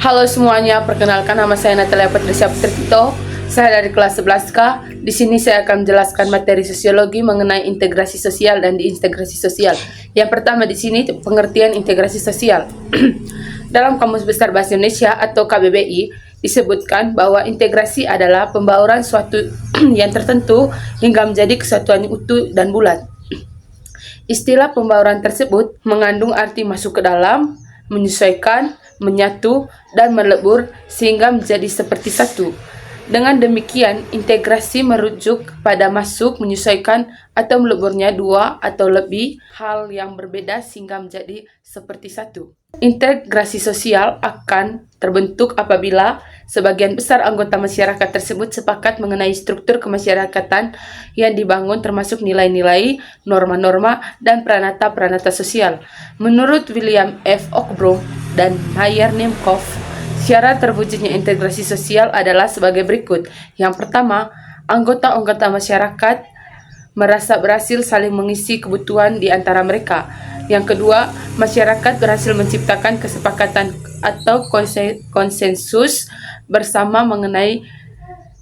Halo semuanya, perkenalkan nama saya Natalia Patricia Putrito. Saya dari kelas 11K. Di sini saya akan menjelaskan materi sosiologi mengenai integrasi sosial dan diintegrasi sosial. Yang pertama di sini pengertian integrasi sosial. Dalam Kamus Besar Bahasa Indonesia atau KBBI disebutkan bahwa integrasi adalah pembauran suatu yang tertentu hingga menjadi kesatuan utuh dan bulat. Istilah pembauran tersebut mengandung arti masuk ke dalam, menyesuaikan, menyatu, dan melebur sehingga menjadi seperti satu. Dengan demikian, integrasi merujuk pada masuk, menyesuaikan, atau meleburnya dua atau lebih hal yang berbeda sehingga menjadi seperti satu. Integrasi sosial akan terbentuk apabila sebagian besar anggota masyarakat tersebut sepakat mengenai struktur kemasyarakatan yang dibangun termasuk nilai-nilai, norma-norma, dan pranata-pranata sosial. Menurut William F. Ochbroom dan Meyer Nemkov, syarat terwujudnya integrasi sosial adalah sebagai berikut. Yang pertama, anggota-anggota masyarakat merasa berhasil saling mengisi kebutuhan di antara mereka. Yang kedua, masyarakat berhasil menciptakan kesepakatan atau konsensus bersama mengenai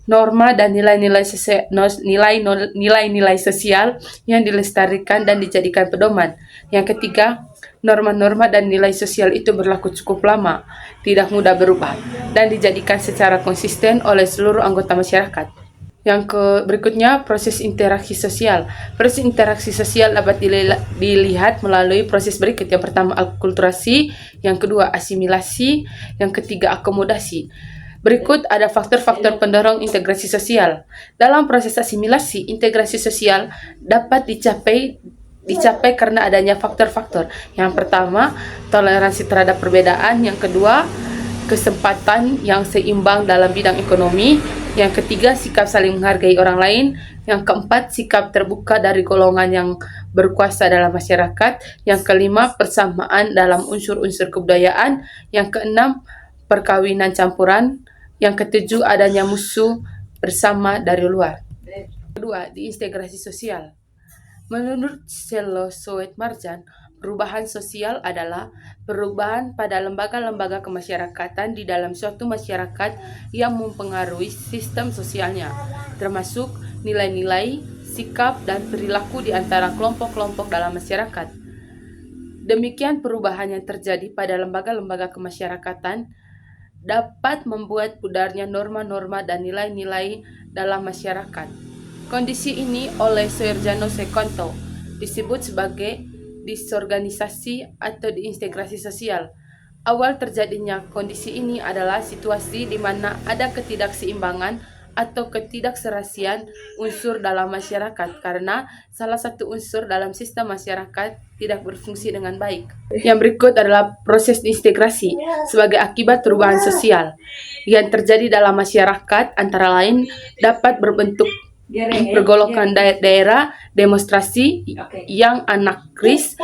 norma dan nilai-nilai sosial yang dilestarikan dan dijadikan pedoman. Yang ketiga, norma-norma dan nilai sosial itu berlaku cukup lama, tidak mudah berubah, dan dijadikan secara konsisten oleh seluruh anggota masyarakat. Yang berikutnya, proses interaksi sosial. Proses interaksi sosial dapat dilihat melalui proses berikut. Yang pertama, akulturasi. Yang kedua, asimilasi. Yang ketiga, akomodasi. Berikut ada faktor-faktor pendorong integrasi sosial. Dalam proses asimilasi, integrasi sosial dapat dicapai karena adanya faktor-faktor. Yang pertama, toleransi terhadap perbedaan. Yang kedua, kesempatan yang seimbang dalam bidang ekonomi. Yang ketiga, sikap saling menghargai orang lain. Yang keempat, sikap terbuka dari golongan yang berkuasa dalam masyarakat. Yang kelima, persamaan dalam unsur-unsur kebudayaan. Yang keenam, perkawinan campuran. Yang ketujuh, adanya musuh bersama dari luar. Kedua, diintegrasi sosial. Menurut Sello Soet Marjan, perubahan sosial adalah perubahan pada lembaga-lembaga kemasyarakatan di dalam suatu masyarakat yang mempengaruhi sistem sosialnya, termasuk nilai-nilai, sikap, dan perilaku di antara kelompok-kelompok dalam masyarakat. Demikian perubahan yang terjadi pada lembaga-lembaga kemasyarakatan dapat membuat pudarnya norma-norma dan nilai-nilai dalam masyarakat. Kondisi ini oleh Soeharjono Sekonto disebut sebagai disorganisasi atau diintegrasi sosial. Awal terjadinya kondisi ini adalah situasi di mana ada ketidakseimbangan atau ketidakserasian unsur dalam masyarakat karena salah satu unsur dalam sistem masyarakat tidak berfungsi dengan baik. Yang berikut adalah proses diintegrasi sebagai akibat perubahan sosial yang terjadi dalam masyarakat, antara lain dapat berbentuk pergolakan daerah, demonstrasi yang anarkis,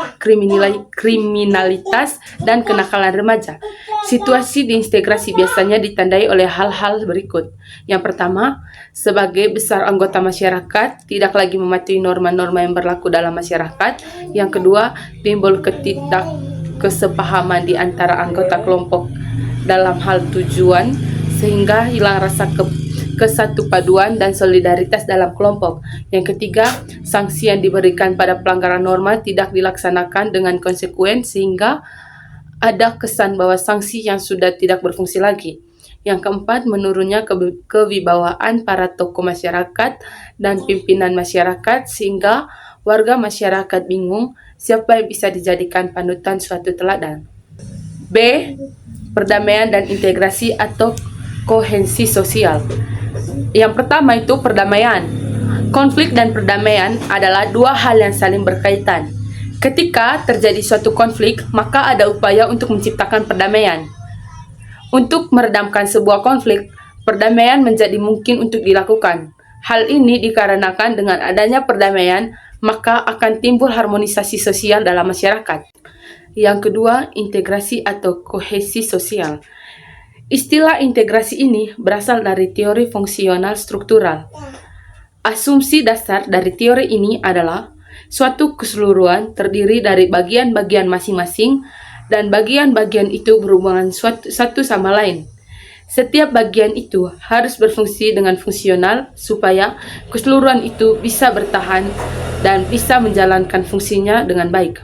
kriminalitas, dan kenakalan remaja. Situasi diintegrasi biasanya ditandai oleh hal-hal berikut. Yang pertama, sebagai besar anggota masyarakat tidak lagi mematuhi norma-norma yang berlaku dalam masyarakat. Yang kedua, timbul ketidakkesepahaman di antara anggota kelompok dalam hal tujuan sehingga hilang rasa kesatupaduan dan solidaritas dalam kelompok. Yang ketiga, sanksi yang diberikan pada pelanggaran norma tidak dilaksanakan dengan konsekuen sehingga ada kesan bahwa sanksi yang sudah tidak berfungsi lagi. Yang keempat, menurunnya kewibawaan para tokoh masyarakat dan pimpinan masyarakat sehingga warga masyarakat bingung siapa yang bisa dijadikan panutan suatu teladan. B. Perdamaian dan integrasi atau kohensi sosial. Yang pertama itu perdamaian. Konflik dan perdamaian adalah dua hal yang saling berkaitan. Ketika terjadi suatu konflik, maka ada upaya untuk menciptakan perdamaian. Untuk meredamkan sebuah konflik, perdamaian menjadi mungkin untuk dilakukan. Hal ini dikarenakan dengan adanya perdamaian, maka akan timbul harmonisasi sosial dalam masyarakat. Yang kedua, integrasi atau kohesi sosial. Istilah integrasi ini berasal dari teori fungsional struktural. Asumsi dasar dari teori ini adalah suatu keseluruhan terdiri dari bagian-bagian masing-masing dan bagian-bagian itu berhubungan satu sama lain. Setiap bagian itu harus berfungsi dengan fungsional supaya keseluruhan itu bisa bertahan dan bisa menjalankan fungsinya dengan baik.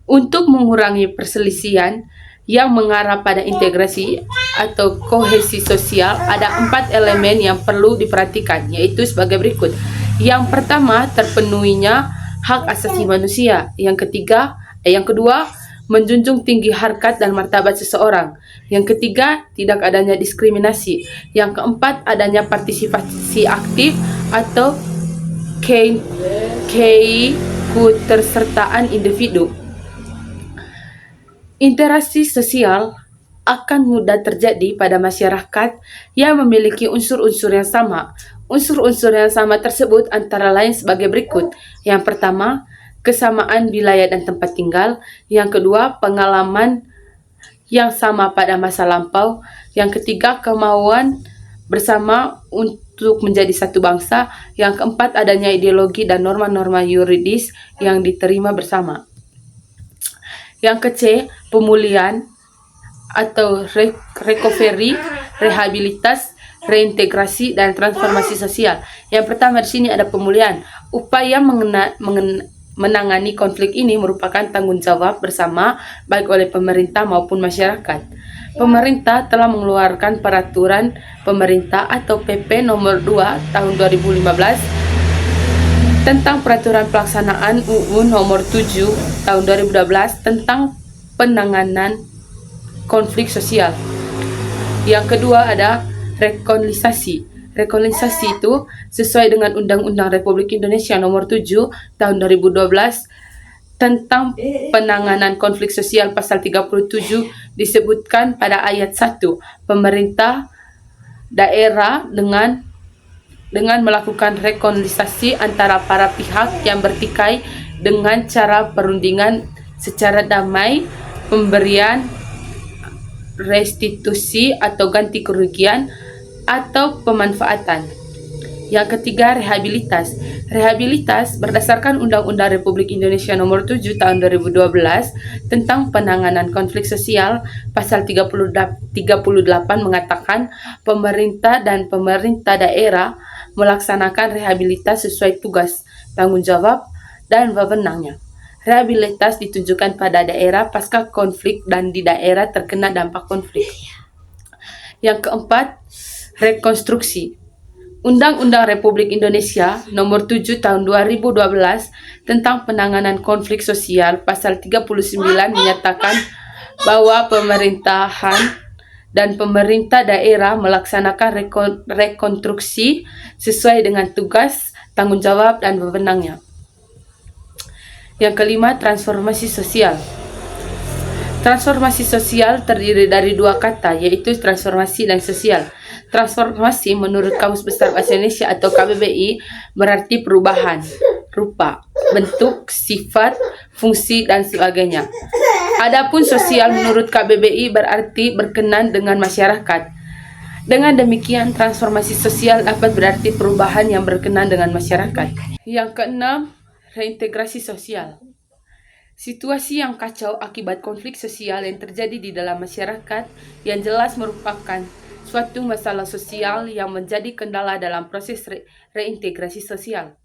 Untuk mengurangi perselisihan yang mengarah pada integrasi atau kohesi sosial, ada 4 elemen yang perlu diperhatikan, yaitu sebagai berikut. Yang pertama, terpenuhinya hak asasi manusia. Yang kedua, menjunjung tinggi harkat dan martabat seseorang. Yang ketiga, tidak adanya diskriminasi. Yang keempat, adanya partisipasi aktif atau keikutsertaan individu. Interaksi sosial akan mudah terjadi pada masyarakat yang memiliki unsur-unsur yang sama. Unsur-unsur yang sama tersebut antara lain sebagai berikut. Yang pertama, kesamaan wilayah dan tempat tinggal. Yang kedua, pengalaman yang sama pada masa lampau. Yang ketiga, kemauan bersama untuk menjadi satu bangsa. Yang keempat, adanya ideologi dan norma-norma yuridis yang diterima bersama. Yang ke-C, pemulihan atau recovery, rehabilitas, reintegrasi, dan transformasi sosial. Yang pertama di sini ada pemulihan. Upaya menangani konflik ini merupakan tanggung jawab bersama baik oleh pemerintah maupun masyarakat. Pemerintah telah mengeluarkan peraturan pemerintah atau PP nomor 2 tahun 2015 tentang peraturan pelaksanaan UU nomor 7 tahun 2012 tentang penanganan konflik sosial. Yang kedua ada rekonsiliasi. Rekonsiliasi itu sesuai dengan Undang-Undang Republik Indonesia nomor 7 tahun 2012 tentang penanganan konflik sosial pasal 37 disebutkan pada ayat 1, pemerintah daerah dengan melakukan rekonsiliasi antara para pihak yang bertikai dengan cara perundingan secara damai, pemberian restitusi atau ganti kerugian atau pemanfaatan. Yang ketiga, rehabilitas. Rehabilitas berdasarkan Undang-Undang Republik Indonesia nomor 7 tahun 2012 tentang penanganan konflik sosial pasal 38 mengatakan pemerintah dan pemerintah daerah melaksanakan rehabilitas sesuai tugas, tanggung jawab, dan wewenangnya. Rehabilitas ditunjukkan pada daerah pasca konflik dan di daerah terkena dampak konflik. Yang keempat, rekonstruksi. Undang-Undang Republik Indonesia nomor 7 tahun 2012 tentang penanganan konflik sosial pasal 39 menyatakan bahwa pemerintahan dan pemerintah daerah melaksanakan rekonstruksi sesuai dengan tugas, tanggung jawab, dan wewenangnya. Yang kelima, transformasi sosial. Transformasi sosial terdiri dari dua kata, yaitu transformasi dan sosial. Transformasi menurut Kamus Besar Bahasa Indonesia atau KBBI berarti perubahan rupa, bentuk, sifat, fungsi, dan sebagainya. Adapun sosial menurut KBBI berarti berkenan dengan masyarakat. Dengan demikian, transformasi sosial dapat berarti perubahan yang berkenan dengan masyarakat. Yang keenam, reintegrasi sosial. Situasi yang kacau akibat konflik sosial yang terjadi di dalam masyarakat yang jelas merupakan suatu masalah sosial yang menjadi kendala dalam proses reintegrasi sosial.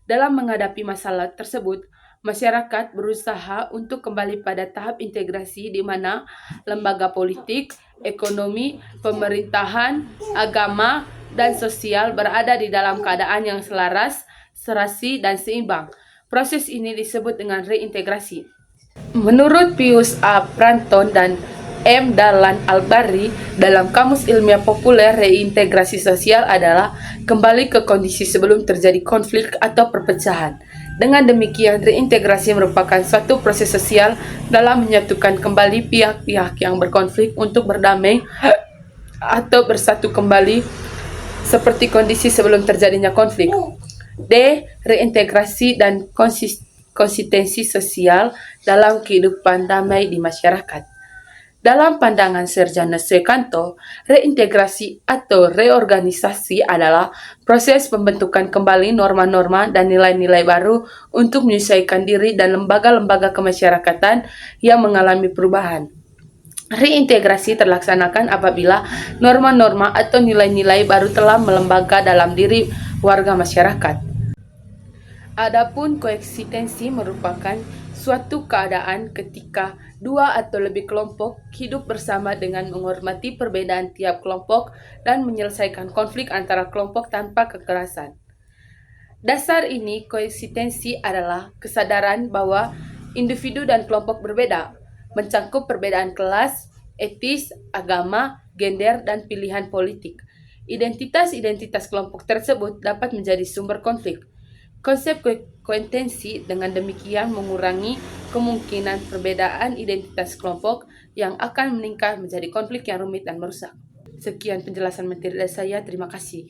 Dalam menghadapi masalah tersebut, masyarakat berusaha untuk kembali pada tahap integrasi di mana lembaga politik, ekonomi, pemerintahan, agama, dan sosial berada di dalam keadaan yang selaras, serasi, dan seimbang. Proses ini disebut dengan reintegrasi. Menurut Pius A. Pranton dan M. Dahlan Al-Bari, dalam Kamus Ilmiah Populer, reintegrasi sosial adalah kembali ke kondisi sebelum terjadi konflik atau perpecahan. Dengan demikian, reintegrasi merupakan suatu proses sosial dalam menyatukan kembali pihak-pihak yang berkonflik untuk berdamai atau bersatu kembali seperti kondisi sebelum terjadinya konflik. D. Reintegrasi dan konsistensi sosial dalam kehidupan damai di masyarakat. Dalam pandangan Sarjana Suekanto, reintegrasi atau reorganisasi adalah proses pembentukan kembali norma-norma dan nilai-nilai baru untuk menyesuaikan diri dan lembaga-lembaga kemasyarakatan yang mengalami perubahan. Reintegrasi terlaksanakan apabila norma-norma atau nilai-nilai baru telah melembaga dalam diri warga masyarakat. Adapun koeksistensi merupakan suatu keadaan ketika dua atau lebih kelompok hidup bersama dengan menghormati perbedaan tiap kelompok dan menyelesaikan konflik antara kelompok tanpa kekerasan. Dasar ini koeksistensi adalah kesadaran bahwa individu dan kelompok berbeda, mencakup perbedaan kelas, etis, agama, gender, dan pilihan politik. Identitas-identitas kelompok tersebut dapat menjadi sumber konflik. Konsep koeksistensi dengan demikian mengurangi kemungkinan perbedaan identitas kelompok yang akan meningkat menjadi konflik yang rumit dan merusak. Sekian penjelasan materi dari saya, terima kasih.